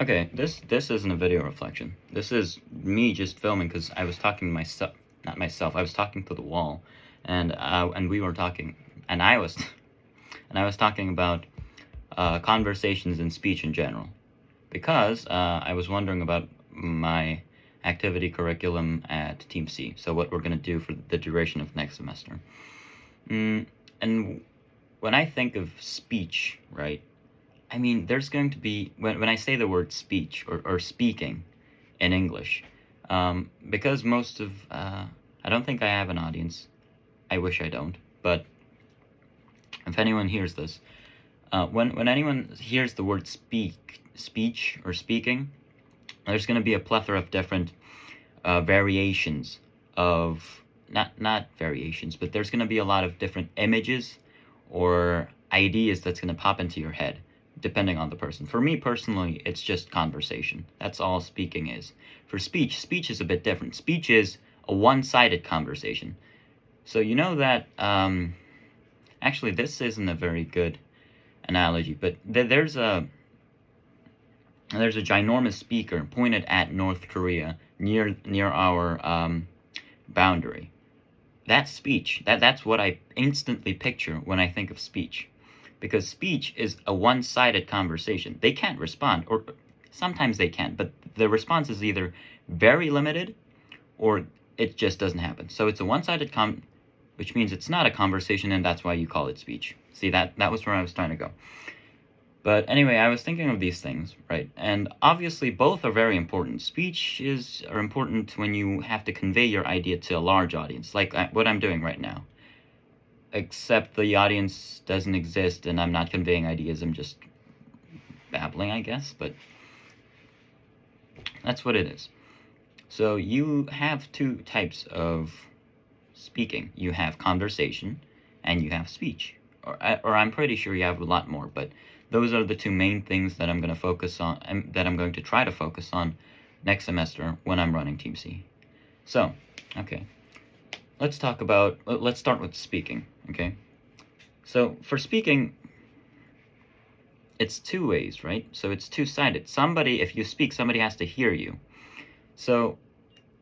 Okay, this isn't a video reflection. This is me just filming because I was talking to myself, not myself. I was talking to the wall, and we were talking, and I was, and I was talking about conversations and speech in general, because I was wondering about my activity curriculum at Team C. So what we're gonna do for the duration of next semester. And when I think of speech, right? I mean, there's going to be, when I say the word speech or speaking in English, because most of, I don't think I have an audience. I wish I don't. But if anyone hears this, when anyone hears the word speech or speaking, there's going to be a plethora of different variations of, not variations, but there's going to be a lot of different images or ideas that's going to pop into your head, depending on the person. For me personally, it's just conversation. That's all speaking is. For speech is a bit different. Speech is a one-sided conversation. So you know that, actually this isn't a very good analogy, but there's a ginormous speaker pointed at North Korea near our boundary. That's speech. That's what I instantly picture when I think of speech. Because speech is a one-sided conversation. They can't respond, or sometimes they can, but the response is either very limited or it just doesn't happen. So it's a one-sided which means it's not a conversation, and that's why you call it speech. See, that was where I was trying to go. But anyway, I was thinking of these things, right? And obviously both are very important. Speech are important when you have to convey your idea to a large audience, like what I'm doing right now. Except the audience doesn't exist and I'm not conveying ideas, I'm just babbling, I guess, but that's what it is. So you have two types of speaking. You have conversation and you have speech. Or I'm pretty sure you have a lot more, but those are the two main things that I'm going to focus on, and that I'm going to try to focus on next semester when I'm running Team C. So, okay. Let's start with speaking, okay? So for speaking, it's two ways, right? So it's two-sided. If you speak, somebody has to hear you. So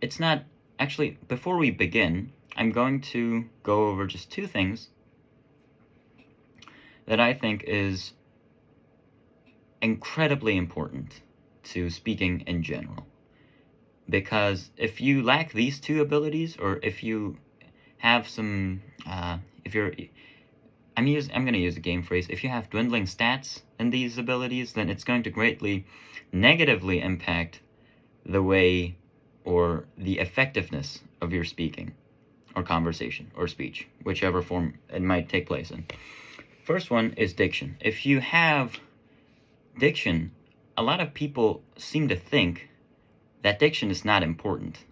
it's not, actually, before we begin, I'm going to go over just two things that I think is incredibly important to speaking in general. Because if you lack these two abilities, or if you have some, I'm going to use a game phrase. If you have dwindling stats in these abilities, then it's going to greatly negatively impact the way or the effectiveness of your speaking or conversation or speech, whichever form it might take place in. First one is diction. If you have diction, a lot of people seem to think that diction is not important.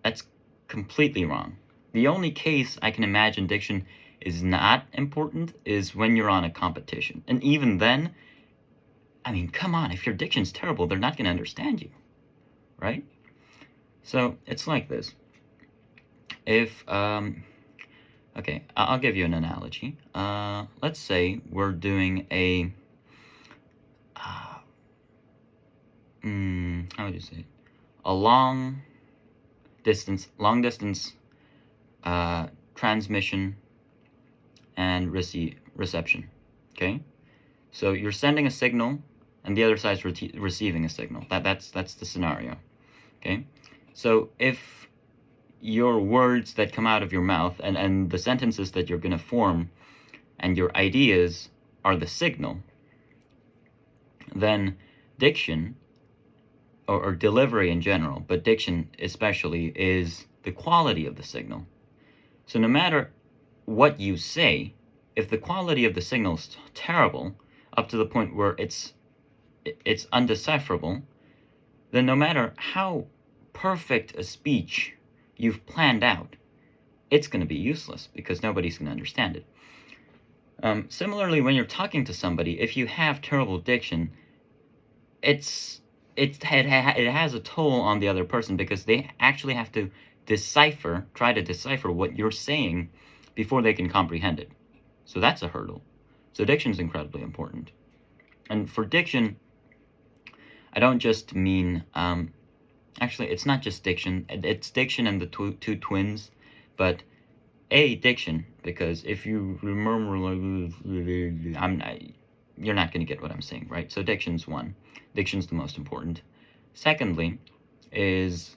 That's completely wrong. The only case I can imagine diction is not important is when you're on a competition. And even then, I mean, come on, if your diction's terrible, they're not going to understand you, right? So it's like this. If, okay, I'll give you an analogy. Let's say we're doing a, how would you say it? A long distance transmission and reception, okay? So you're sending a signal and the other side's receiving a signal. That's the scenario, okay? So if your words that come out of your mouth and the sentences that you're going to form and your ideas are the signal, then diction, or delivery in general, but diction especially, is the quality of the signal. So no matter what you say, if the quality of the signal is terrible, up to the point where it's undecipherable, then no matter how perfect a speech you've planned out, it's going to be useless because nobody's going to understand it. Similarly, when you're talking to somebody, if you have terrible diction, it has a toll on the other person because they actually have to try to decipher what you're saying before they can comprehend it. So that's a hurdle. So diction is incredibly important. And for diction, I don't just mean, actually, it's not just diction. It's diction and the two twins, but diction, because if you remember, you're not going to get what I'm saying, right? So diction's one. Diction's the most important. Secondly is,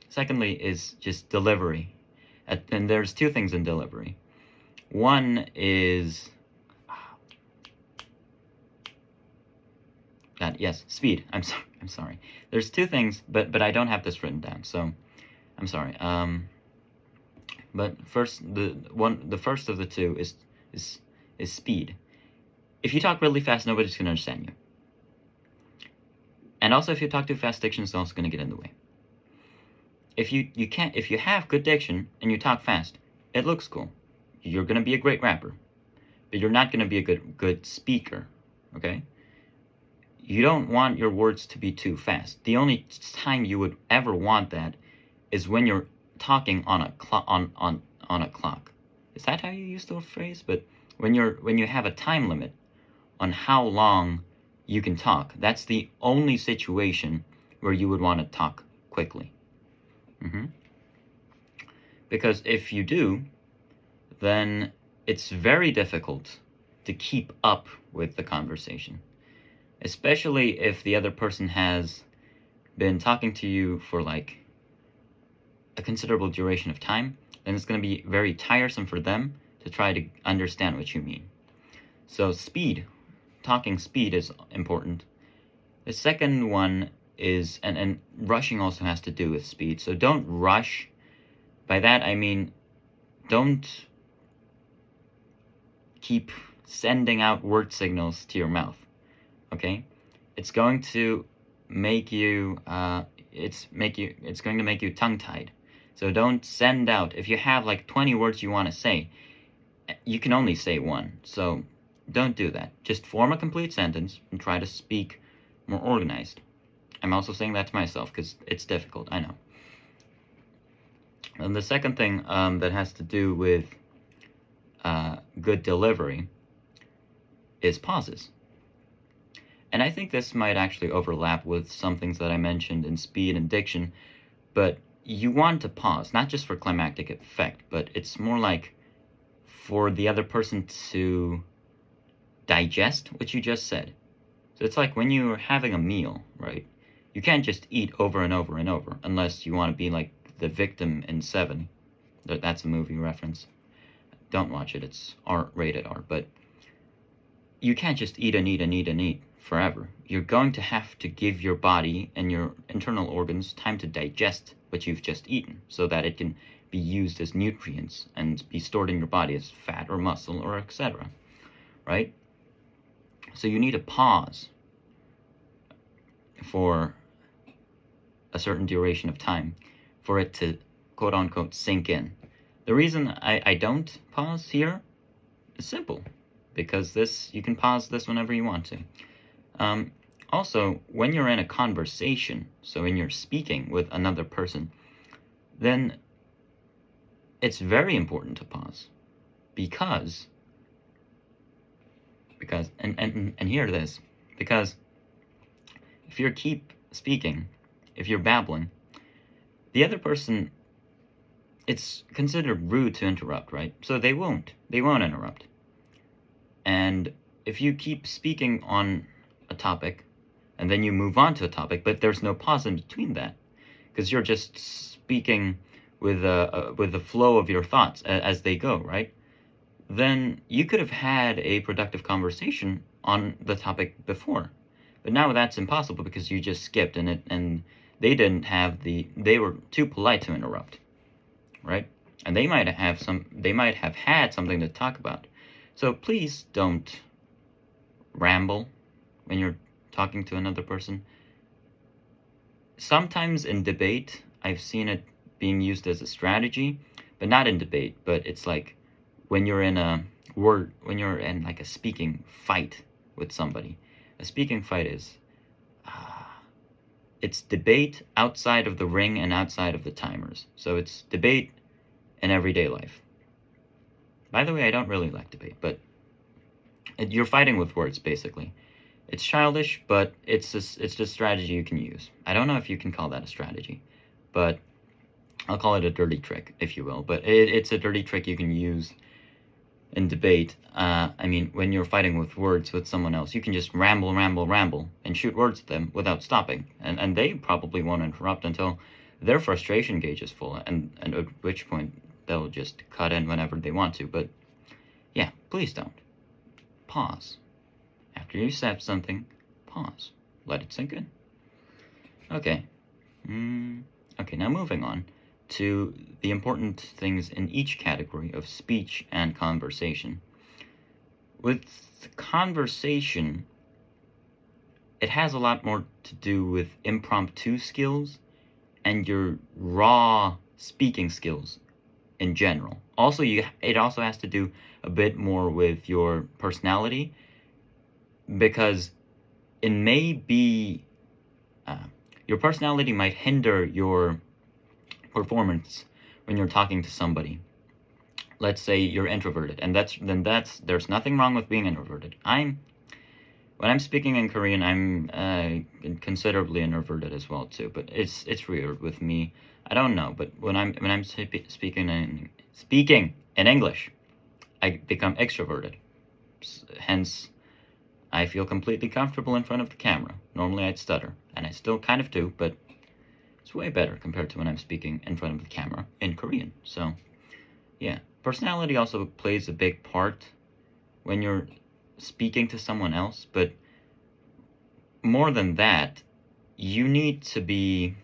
secondly is just delivery. And there's two things in delivery. One is, yes, speed. I'm sorry. There's two things, but I don't have this written down, so I'm sorry. But first, the first of the two is speed. If you talk really fast, nobody's gonna understand you. And also, if you talk too fast, diction is also gonna get in the way. If you have good diction and you talk fast, it looks cool. You're gonna be a great rapper, but you're not gonna be a good speaker. Okay? You don't want your words to be too fast. The only time you would ever want that is when you're talking on a clock. Is that how you use the phrase? But when you have a time limit on how long you can talk, that's the only situation where you would want to talk quickly. Because if you do, then it's very difficult to keep up with the conversation, especially if the other person has been talking to you for like a considerable duration of time. Then it's going to be very tiresome for them to try to understand what you mean. So speed, talking speed is important. The second one is, and rushing also has to do with speed. So don't rush. By that I mean, don't keep sending out word signals to your mouth. Okay? It's going to make you, it's going to make you tongue-tied. So don't send out, if you have like 20 words you want to say, you can only say one. So don't do that. Just form a complete sentence and try to speak more organized. I'm also saying that to myself because it's difficult, I know. And the second thing that has to do with good delivery is pauses. And I think this might actually overlap with some things that I mentioned in speed and diction, but you want to pause, not just for climactic effect, but it's more like for the other person to digest what you just said. So it's like when you're having a meal, right? You can't just eat over and over and over unless you want to be like the victim in Seven. That's a movie reference. Don't watch it, it's rated R, but you can't just eat and eat and eat and eat forever. You're going to have to give your body and your internal organs time to digest what you've just eaten so that it can be used as nutrients and be stored in your body as fat or muscle or etc. Right? So you need a pause for a certain duration of time for it to quote-unquote sink in. The reason I don't pause here is simple, because you can pause this whenever you want to. Also, when you're in a conversation, so when you're speaking with another person, then it's very important to pause, because and hear this, because if you keep speaking, if you're babbling, the other person, it's considered rude to interrupt, right? So they won't interrupt. And if you keep speaking on a topic and then you move on to a topic, but there's no pause in between that, because you're just speaking with the flow of your thoughts as they go, right? Then you could have had a productive conversation on the topic before, but now that's impossible because you just skipped and they didn't have they were too polite to interrupt, right? And they might have had something to talk about. So please don't ramble when you're talking to another person. Sometimes in debate, I've seen it being used as a strategy, but not in debate, but it's like when you're in like a speaking fight with somebody. A speaking fight is, it's debate outside of the ring and outside of the timers. So it's debate in everyday life. By the way, I don't really like debate, but You're fighting with words, basically. It's childish, but it's just a strategy you can use. I don't know if you can call that a strategy, but I'll call it a dirty trick, if you will. But it's a dirty trick you can use in debate. I mean, when you're fighting with words with someone else, you can just ramble, and shoot words at them without stopping. And they probably won't interrupt until their frustration gauge is full, and at which point they'll just cut in whenever they want to. But yeah, please don't. Pause. After you said something, pause. Let it sink in. Okay. Okay, now moving on to the important things in each category of speech and conversation. With conversation, it has a lot more to do with impromptu skills and your raw speaking skills in general. Also, it also has to do a bit more with your personality, because it may be your personality might hinder your performance when you're talking to somebody. Let's say you're introverted, and there's nothing wrong with being introverted. When I'm speaking in Korean, I'm considerably introverted as well too, but it's weird with me. I don't know, but when I'm speaking in English, I become extroverted. Hence, I feel completely comfortable in front of the camera. Normally I'd stutter, and I still kind of do, but it's way better compared to when I'm speaking in front of the camera in Korean. So, yeah. Personality also plays a big part when you're speaking to someone else, but more than that, you need to be,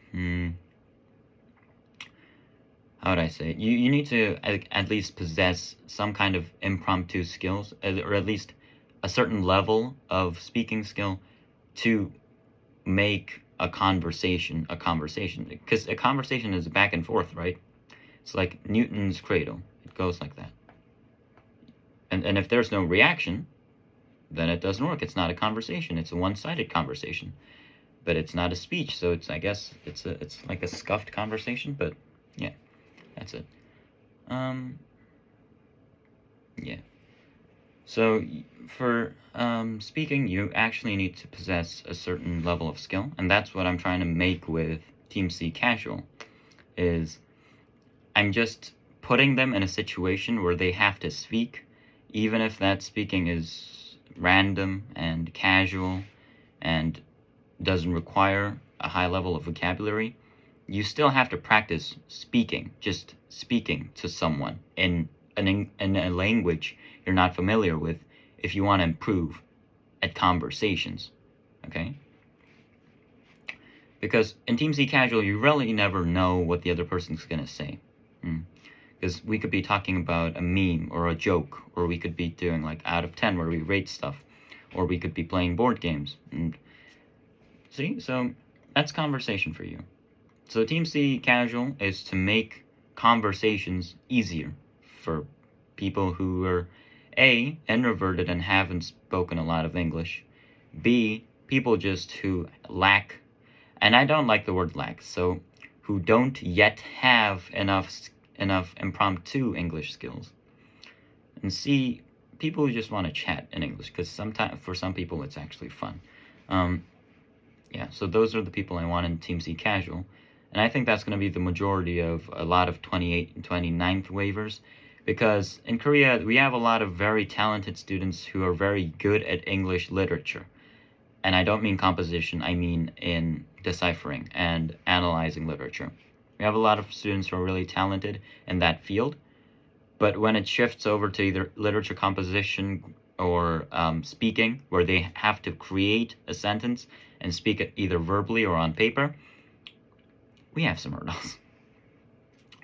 how would I say it? You need to at least possess some kind of impromptu skills, or at least a certain level of speaking skill to make a conversation, because a conversation is back and forth, right? It's like Newton's cradle. It goes like that. And if there's no reaction, then it doesn't work. It's not a conversation. It's a one-sided conversation. But it's not a speech, so I guess it's like a scuffed conversation, but yeah, that's it. Yeah. So for speaking, you actually need to possess a certain level of skill, and that's what I'm trying to make with Team C Casual, is I'm just putting them in a situation where they have to speak, even if that speaking is random and casual and doesn't require a high level of vocabulary. You still have to practice speaking, just speaking to someone in a language you're not familiar with if you want to improve at conversations, okay? Because in Team C Casual, you really never know what the other person's going to say. Because we could be talking about a meme or a joke, or we could be doing like out of 10 where we rate stuff, or we could be playing board games. And see, so that's conversation for you. So Team C Casual is to make conversations easier for people who are A, introverted and haven't spoken a lot of English, B, people just who lack, and I don't like the word lack, so who don't yet have enough impromptu English skills, and C, people who just want to chat in English, because sometimes for some people it's actually fun. Yeah, so those are the people I want in Team C Casual, and I think that's going to be the majority of a lot of 28 and 29th waivers, because in Korea we have a lot of very talented students who are very good at English literature, and I don't mean composition, I mean in deciphering and analyzing literature. We have a lot of students who are really talented in that field, but when it shifts over to either literature composition or speaking, where they have to create a sentence and speak it either verbally or on paper, we have some hurdles.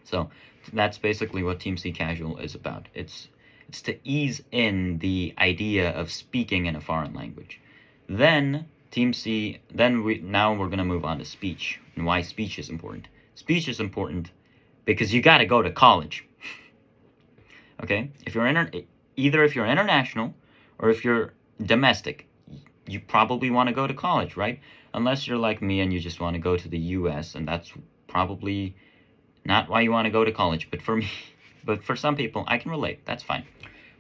So that's basically what Team C Casual is about. It's to ease in the idea of speaking in a foreign language. Then we're going to move on to speech, and why speech is important. Speech is important because you got to go to college. Okay? If you're international or if you're domestic, you probably want to go to college, right? Unless you're like me and you just want to go to the US, and that's probably not why you want to go to college. But for some people, I can relate. That's fine.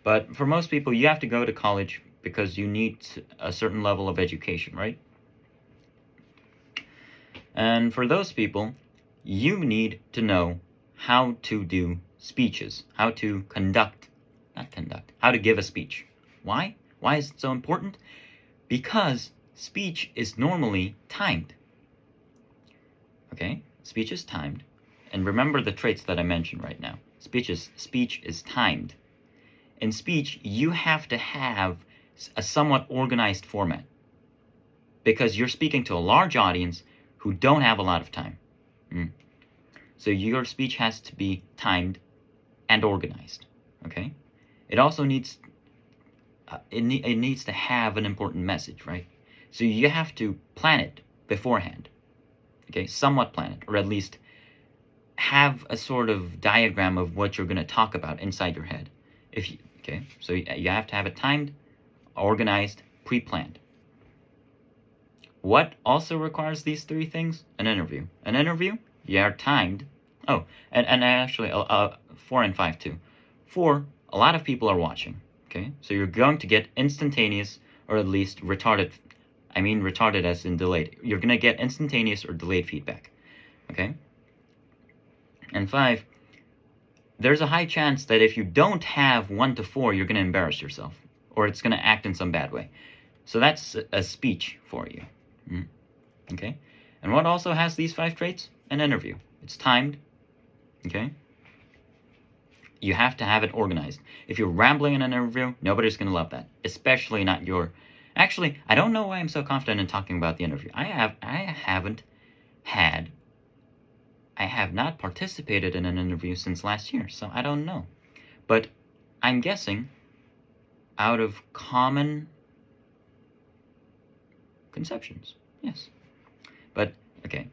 But for most people, you have to go to college because you need a certain level of education, right? And for those people, you need to know how to do speeches, how to how to give a speech. Why? Why is it so important? Because speech is normally timed. Okay? Speech is timed. And remember the traits that I mentioned right now. Speech is timed. In speech, you have to have a somewhat organized format, because you're speaking to a large audience who don't have a lot of time. So your speech has to be timed and organized. Okay? It also needs it needs to have an important message, right? So you have to plan it beforehand. Okay, somewhat plan it, or at least have a sort of diagram of what you're going to talk about inside your head. Okay, so you have to have it timed, organized, pre-planned. What also requires these three things? An interview. An interview, you are timed. Oh, and actually, 4 and 5 too. 4, a lot of people are watching. Okay, so you're going to get instantaneous, or at least retarded. I mean retarded as in delayed. You're going to get instantaneous or delayed feedback. Okay? And 5, there's a high chance that if you don't have 1 to 4, you're going to embarrass yourself, or it's going to act in some bad way. So that's a speech for you. Okay? And what also has these 5 traits? An interview. It's timed. Okay? You have to have it organized. If you're rambling in an interview, nobody's going to love that. Especially not your... Actually, I don't know why I'm so confident in talking about the interview. I have not participated in an interview since last year, so I don't know. But I'm guessing out of common conceptions. Yes. But, okay.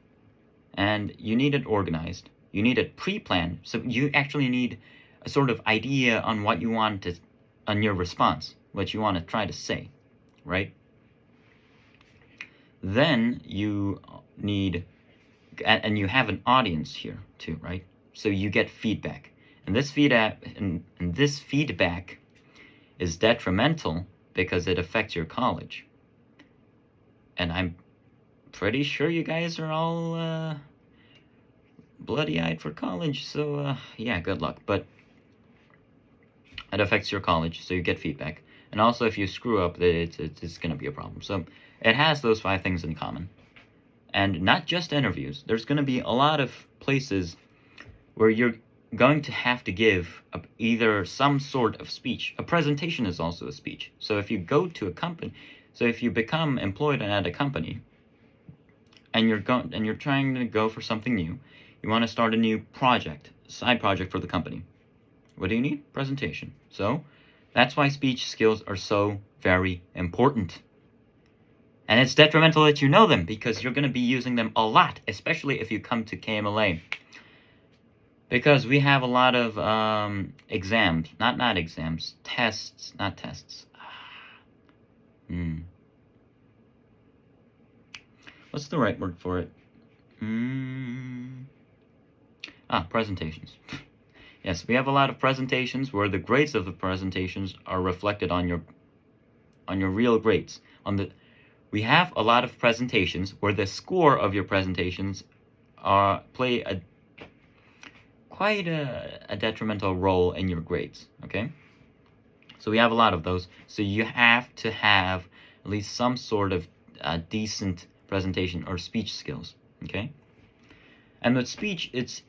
And you need it organized. You need it pre-planned. So you actually need a sort of idea on what you want to, on your response, what you want to try to say, right? Then you need, and you have an audience here too, right? So you get feedback. And this feedback is detrimental because it affects your college. And I'm pretty sure you guys are all bloody-eyed for college, so yeah, good luck. But it affects your college, so you get feedback. And also, if you screw up, it's going to be a problem. So it has those 5 things in common. And not just interviews. There's going to be a lot of places where you're going to have to give either some sort of speech. A presentation is also a speech. So if you go to a company, so if you become employed at a company, and you're trying to go for something new, you want to start a new project, side project for the company. What do you need? Presentation. So that's why speech skills are so very important. And it's detrimental that you know them, because you're going to be using them a lot, especially if you come to KMLA. Because we have a lot of exams, not exams, tests, not tests. What's the right word for it? Presentations. Yes, we have a lot of presentations where the grades of the presentations are reflected on your real grades. We have a lot of presentations where the score of your presentations play quite a detrimental role in your grades. Okay, so we have a lot of those. So you have to have at least some sort of decent presentation or speech skills. Okay, and with speech, it's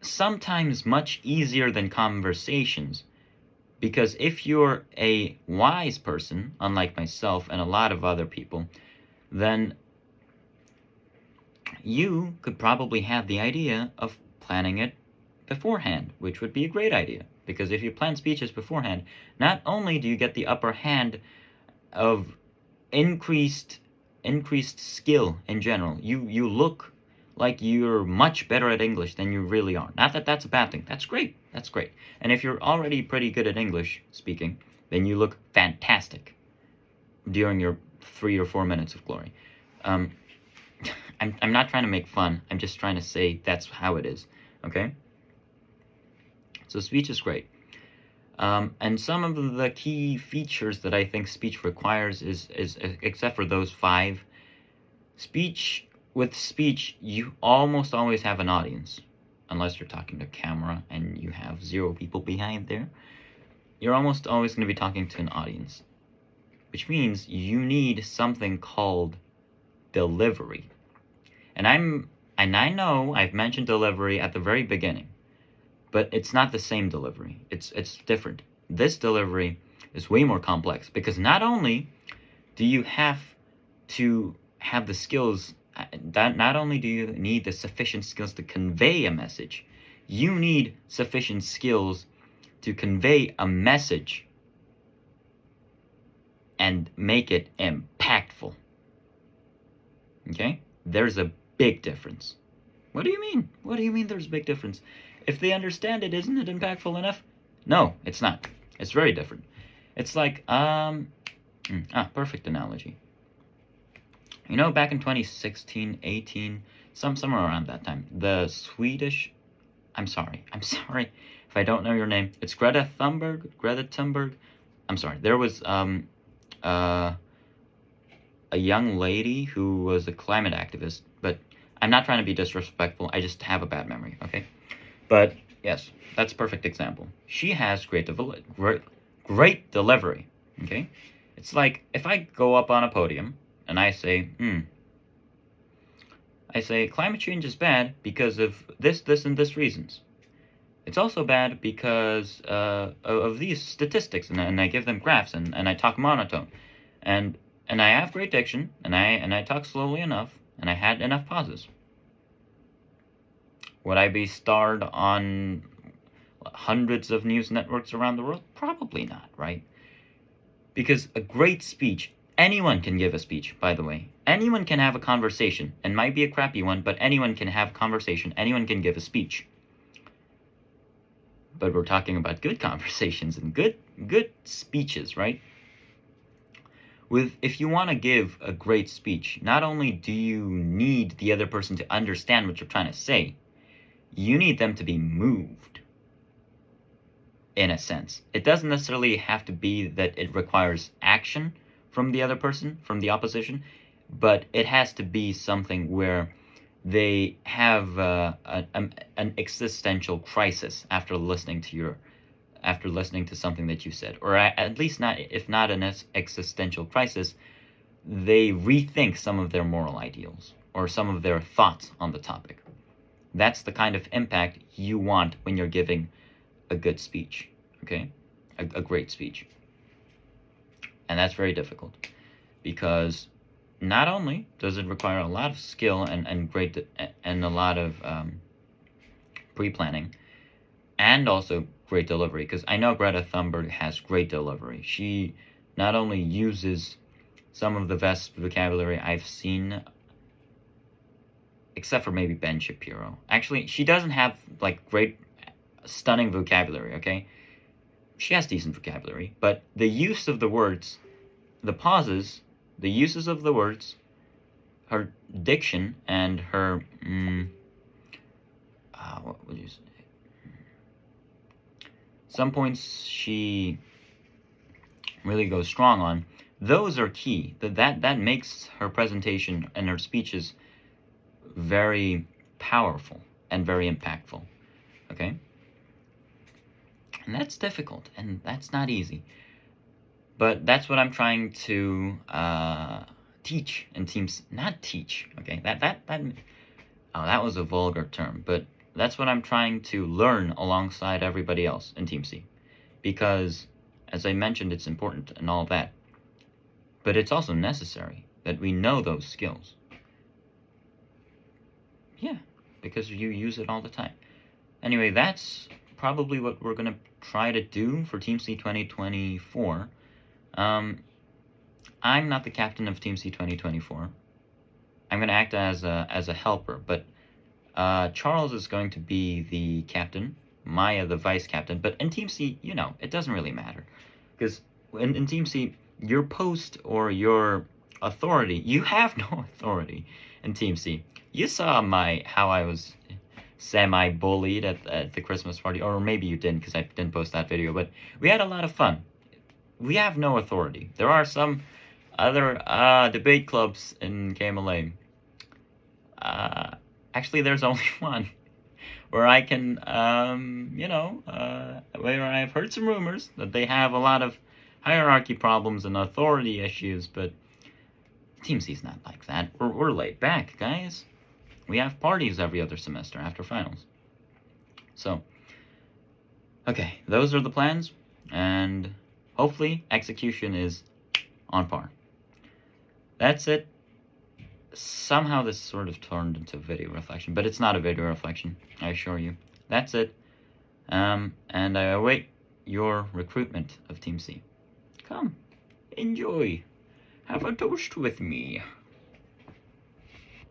sometimes much easier than conversations, because if you're a wise person, unlike myself and a lot of other people, then you could probably have the idea of planning it beforehand, which would be a great idea, because if you plan speeches beforehand, not only do you get the upper hand of increased skill in general, you look like you're much better at English than you really are. Not that that's a bad thing. That's great. That's great. And if you're already pretty good at English speaking, then you look fantastic during your 3 or 4 minutes of glory. I'm not trying to make fun. I'm just trying to say that's how it is. Okay? So speech is great. And some of the key features that I think speech requires is except for those 5, with speech, you almost always have an audience, unless you're talking to camera and you have 0 people behind there. You're almost always going to be talking to an audience, which means you need something called delivery. And I know I've mentioned delivery at the very beginning, but it's not the same delivery. It's different. This delivery is way more complex because not only do you have to have the skills, not only do you need the sufficient skills to convey a message, you need sufficient skills to convey a message and make it impactful. Okay? There's a big difference. What do you mean? What do you mean there's a big difference? If they understand it, isn't it impactful enough? No, it's not. It's very different. It's like, perfect analogy. You know, back in 2016, 18, somewhere around that time, the Swedish, I'm sorry if I don't know your name. It's Greta Thunberg. I'm sorry. There was a young lady who was a climate activist, but I'm not trying to be disrespectful. I just have a bad memory, okay? But yes, that's a perfect example. She has great delivery, okay? It's like if I go up on a podium and I say, climate change is bad because of this, and this reasons. It's also bad because of these statistics, and I give them graphs, and I talk monotone, and I have great diction, and I talk slowly enough, and I had enough pauses. Would I be starred on hundreds of news networks around the world? Probably not, right? Because a great speech, anyone can give a speech, by the way. Anyone can have a conversation. It might be a crappy one, but anyone can have a conversation. Anyone can give a speech. But we're talking about good conversations and good speeches, right? If you want to give a great speech, not only do you need the other person to understand what you're trying to say, you need them to be moved, in a sense. It doesn't necessarily have to be that it requires action from the other person, from the opposition, but it has to be something where they have an existential crisis after listening to something that you said, or at least if not an existential crisis, they rethink some of their moral ideals or some of their thoughts on the topic. That's the kind of impact you want when you're giving a good speech, okay? A great speech. And that's very difficult because not only does it require a lot of skill and a lot of pre-planning, and also great delivery, because I know Greta Thunberg has great delivery. She not only uses some of the best vocabulary I've seen, except for maybe Ben Shapiro. Actually, she doesn't have like great, stunning vocabulary, okay? She has decent vocabulary, but the use of the words, the pauses, the uses of the words, her diction, and her, what would you say? Some points she really goes strong on. Those are key. That makes her presentation and her speeches very powerful and very impactful, okay? And that's difficult, and that's not easy. But that's what I'm trying to teach in teams. Not teach, okay? That was a vulgar term, but that's what I'm trying to learn alongside everybody else in Team C. Because, as I mentioned, it's important and all that. But it's also necessary that we know those skills. Yeah, because you use it all the time. Anyway, that's probably what we're going to try to do for Team C 2024. I'm not the captain of Team C 2024. I'm going to act as a helper, but Charles is going to be the captain, Maya the vice captain. But in Team C, it doesn't really matter. Because in Team C, your post or your authority, you have no authority in Team C. You saw how I was semi-bullied at the Christmas party, or maybe you didn't because I didn't post that video, but we had a lot of fun. We have no authority. There are some other debate clubs in KMLA. Actually, there's only one where I can, where I've heard some rumors that they have a lot of hierarchy problems and authority issues, but Team C's not like that. We're laid back, guys. We have parties every other semester after finals. So, okay, those are the plans, and hopefully execution is on par. That's it. Somehow this sort of turned into a video reflection, but it's not a video reflection, I assure you. That's it. And I await your recruitment of Team C. Come, enjoy. Have a toast with me.